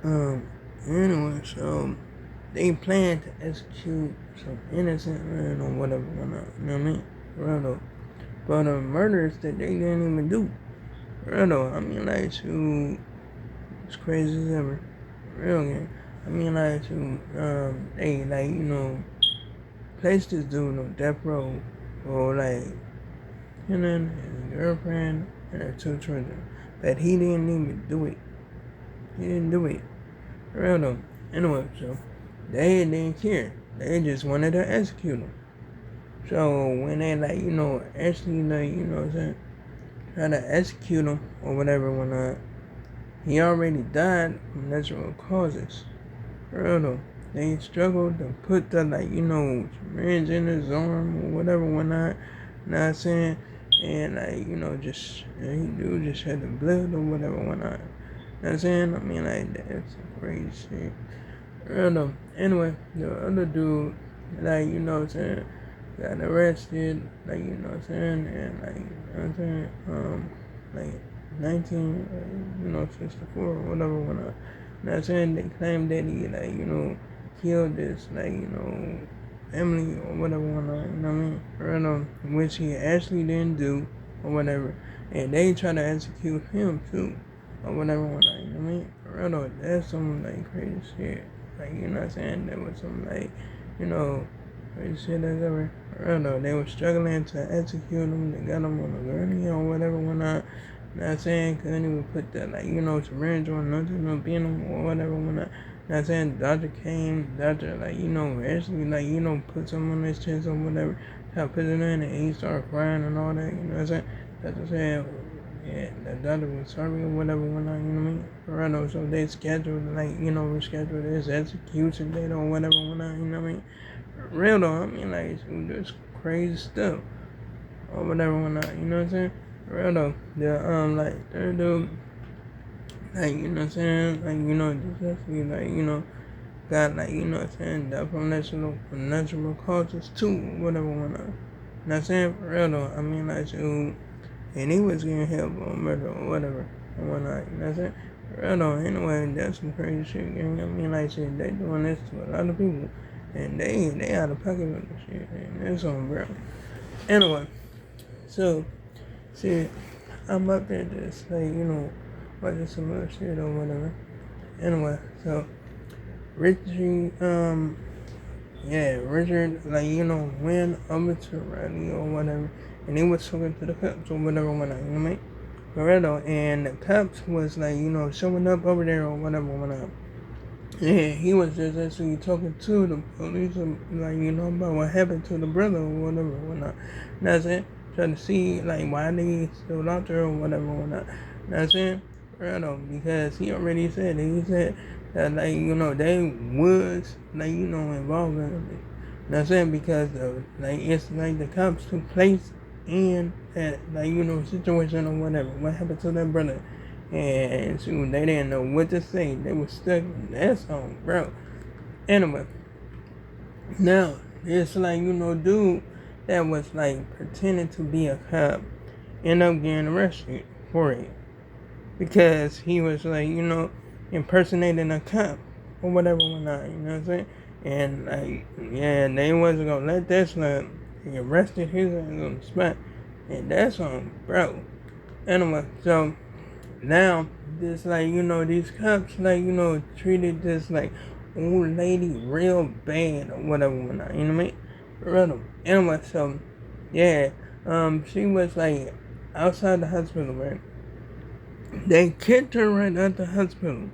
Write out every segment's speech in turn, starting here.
Um, anyway, so they plan to execute some innocent man or whatever, whatnot. You know what I mean? For real though. But murders that they didn't even do. For real though. I mean, like, shoot, it's crazy as ever. Real game. I mean, like, shoot, they, like, placed this dude on death row for, like, killing his girlfriend and her two children. But he didn't even do it. He didn't do it. For real though. Anyway, so they didn't care. They just wanted to execute him. So when they like, actually like, what I'm saying, try to execute him or whatever whatnot, he already died from natural causes. For real though. They struggled to put the like, syringe in his arm or whatever whatnot. You know what I'm saying? And like, he dude just had the blood or whatever whatnot. You know what I'm saying? I mean like that's some crazy shit. Anyway, the other dude, like, what I'm saying, got arrested, like, what I'm saying, and, like, what I'm saying, like, 19, 64 or whatever, when I, what I'm saying, they claimed that he, like, killed this, like, family or whatever, when I, you know what I mean, which he actually didn't do, or whatever, and they try to execute him, too, or whatever, when I, you know what I mean, that's some, like, crazy shit. Like, you know what I'm saying? There was some, like, crazy shit that's ever. I don't know. They were struggling to execute them. They got them on a gurney or whatever, whatnot. You know what I'm saying? Couldn't even put that, like, syringe or nothing, no venom or whatever, whatnot. You know what I'm saying? The doctor came, like, actually, like, put something on his chest or whatever. Tried to put it in and he started crying and all that, you know what I'm saying? Doctor said, yeah, the doctor was sorry or whatever, whatnot, you know what I mean? Right, so they scheduled, like, rescheduled his execution date or whatever, whatnot, you know what I mean? Real though, I mean, like, just crazy stuff or whatever, whatnot, you know what I'm saying? Real though, like, third dude, like, you know what I'm saying? Like, just actually, like, got, like, you know what I'm saying? That from natural causes too, whatever, whatnot. You know what I'm saying? For real though, I mean, like, shoot. And he was getting help on murder or whatever and whatnot, you know what I'm saying? Real though, anyway, that's some crazy shit, gang. I mean, like shit, they doing this to a lot of people. And they out of pocket with this shit, and it's on, bro. Anyway, so, shit, I'm up there just, like, watching some other shit or whatever. Anyway, so, Richie, Richard, like, went over to Riley or whatever, and he was talking to the cops or whatever, you know what I mean? Loretto, and the cops was like, showing up over there or whatever, whatnot. Yeah, he was just actually talking to the police, like, about what happened to the brother or whatever, whatnot. That's it. Trying to see, like, why they still out there or whatever, whatnot. That's it. Loretto, because he already said it. He said that, like, they was, like, involved in it. That's it, because, like, it's like the cops took place in that, like, situation or whatever. What happened to that brother? And shoot, they didn't know what to say. They were stuck in that song, bro. Anyway, now it's like, dude that was like pretending to be a cop ended up getting arrested for it because he was like, impersonating a cop or whatever, whatnot. You know what I'm saying? And like, yeah, they wasn't gonna let that slip. He arrested his ass on the spot, and that's on, bro. Anyway, so now this, like, these cops, like, treated this like old lady real bad or whatever, whatnot, you know what I mean? Real. Anyway, so yeah, she was like outside the hospital, right? They kicked her right out the hospital.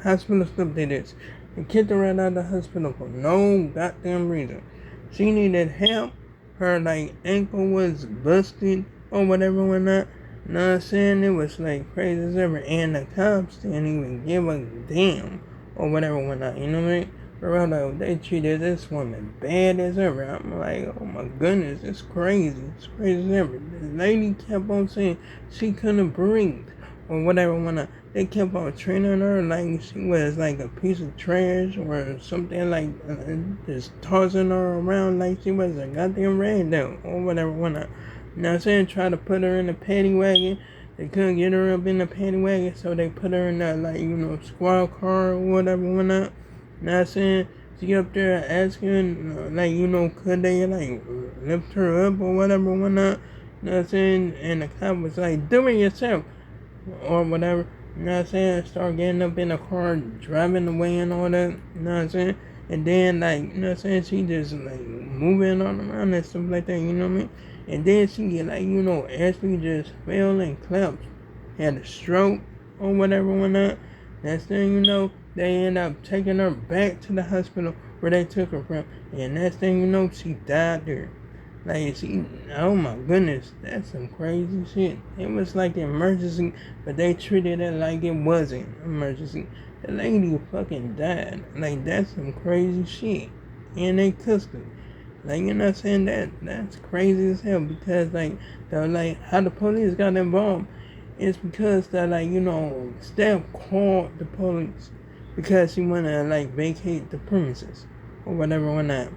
Hospital stuff did this. They kicked her right out the hospital for no goddamn reason. She needed help. Her like ankle was busted or whatever, whatnot. You know what I'm saying? It was like crazy as ever. And the cops didn't even give a damn or whatever, whatnot. You know what I mean? For real, they treated this woman bad as ever. I'm like, oh my goodness, it's crazy. It's crazy as ever. The lady kept on saying she couldn't breathe or whatever, whatnot. They kept on treating her like she was like a piece of trash or something, like just tossing her around like she was a goddamn rag doll or whatever, whatnot. You know what I'm saying? Try to put her in a paddy wagon. they couldn't get her up in the paddy wagon, so they put her in that, like, squad car or whatever, whatnot. Know what I'm saying? She up there asking, like, could they, like, lift her up or whatever, whatnot. Know what I'm saying? And the cop was like, do it yourself or whatever. You know what I'm saying? Start getting up in the car, driving away and all that. You know what I'm saying? And then, like, you know what I'm saying? She just, like, moving on around and stuff like that, you know what I mean? And then she, like, actually just fell and collapsed. Had a stroke or whatever, whatnot. Next thing you know, they end up taking her back to the hospital where they took her from. And next thing you know, she died there. Like, oh my goodness, that's some crazy shit. It was like an emergency, but they treated it like it wasn't an emergency. The lady fucking died. Like, that's some crazy shit. And they cussed her. Like, you know what I'm saying? That's crazy as hell because, like, how the police got involved is because the, staff called the police because she wanted to, like, vacate the premises or whatever, whatnot.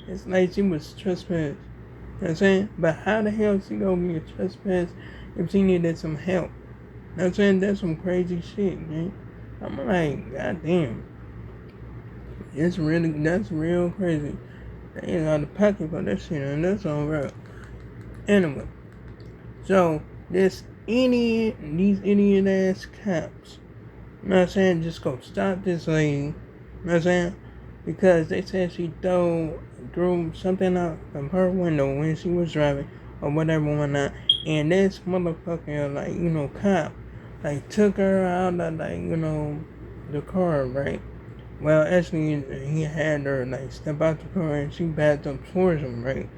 It's like she was trespassed. You know what I'm saying? But how the hell she gonna get trespassed if she needed some help? You know what I'm saying? That's some crazy shit, man. I'm like, goddamn. That's real crazy. They ain't out of pocket for that shit, and that's on real. Anyway, so these idiot ass cops, you know what I'm saying, just go stop this lady, you know what I'm saying? Because they said she threw something out of her window when she was driving or whatever, whatnot. And this motherfucker, like, cop, like, took her out of, like, the car, right? Well, actually, he had her, like, step out the car and she backed up towards him, right?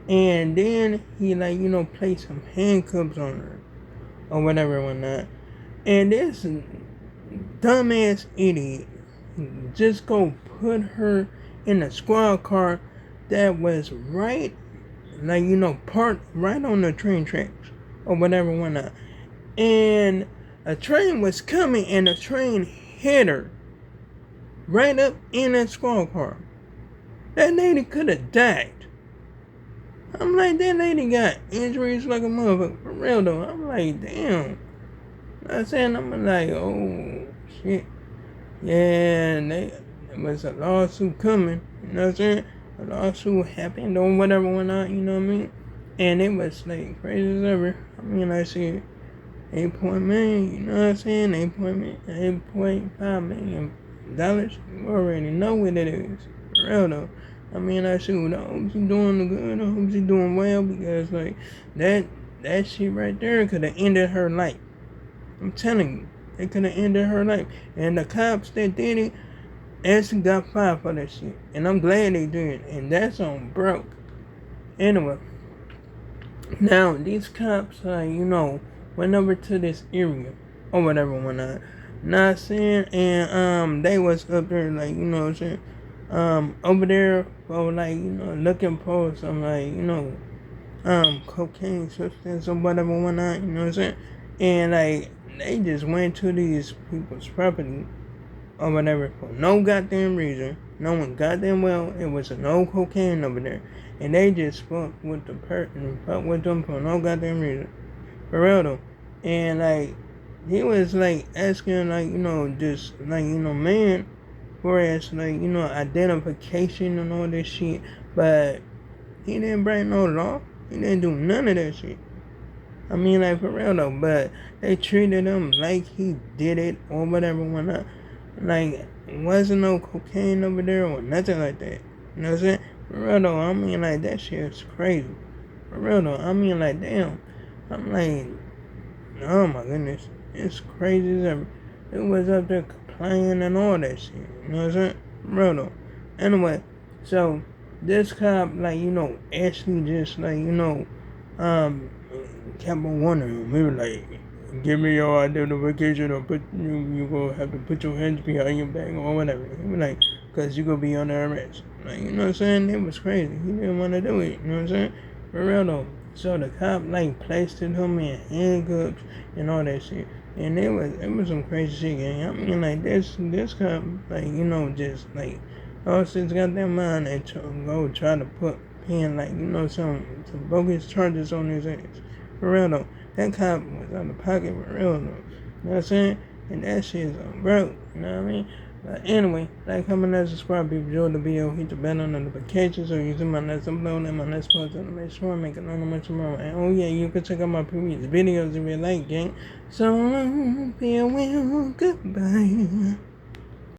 And then he, like, placed some handcuffs on her or whatever, whatnot. And this dumbass idiot just go put her in a squad car that was right, like, parked right on the train tracks or whatever, whatnot. And a train was coming and the train hit her right up in that squad car. That lady could have died. I'm like, that lady got injuries like a motherfucker. For real though. I'm like, damn. I'm like, oh shit. Yeah, there was a lawsuit coming. You know what I'm saying? A lawsuit happened or whatever went on, you know what I mean? And it was like crazy as ever. I mean, I said 8 million, you know what I'm saying? $8.5 million. You already know what it is. For real though. I mean, I said, I hope she doing good. I hope she doing well because, like, that shit right there could have ended her life. I'm telling you, it could have ended her life. And the cops that did it actually got fired for that shit. And I'm glad they did. And that's on broke. Anyway, now these cops, went over to this area or whatever, whatnot. Not saying, and they was up there, like, you know what I'm saying, over there for, like, looking for some, like, cocaine substance or whatever, whatnot, you know what I'm saying, and, like, they just went to these people's property or whatever for no goddamn reason. No one goddamn well it was no cocaine over there, and they just fucked with the person, fucked with them for no goddamn reason. For real though. And, like, he was, like, asking, like, just, like, man, for his, like, identification and all this shit. But he didn't break no law. He didn't do none of that shit. I mean, like, for real though. But they treated him like he did it or whatever, whatnot. Like, wasn't no cocaine over there or nothing like that. You know what I'm saying? For real though. I mean, like, that shit is crazy. For real though. I mean, like, damn. I'm like, oh my goodness. It's crazy as ever. It was up there complaining and all that shit. You know what I'm saying? For real though. Anyway, so this cop, like, actually just, like, kept on wondering. We were like, give me your identification or you gonna have to put your hands behind your back or whatever. He was like, cause you gonna be under arrest. Like, you know what I'm saying? It was crazy. He didn't want to do it. You know what I'm saying? For real though. So the cop, like, placed him in handcuffs and all that shit. And it was some crazy shit, gang. I mean, like, this cop, like, just, like, lost his goddamn mind and go try to put, like, some bogus charges on his ass. For real though. That cop was out of pocket for real though. You know what I'm saying? And that shit is on broke. You know what I mean? But anyway, like, comment, and subscribe, people. Enjoy the video. Hit the bell on notifications so you see my next upload and my next post to make sure I make another one tomorrow. And oh yeah, you can check out my previous videos if you like, gang. So, farewell, goodbye.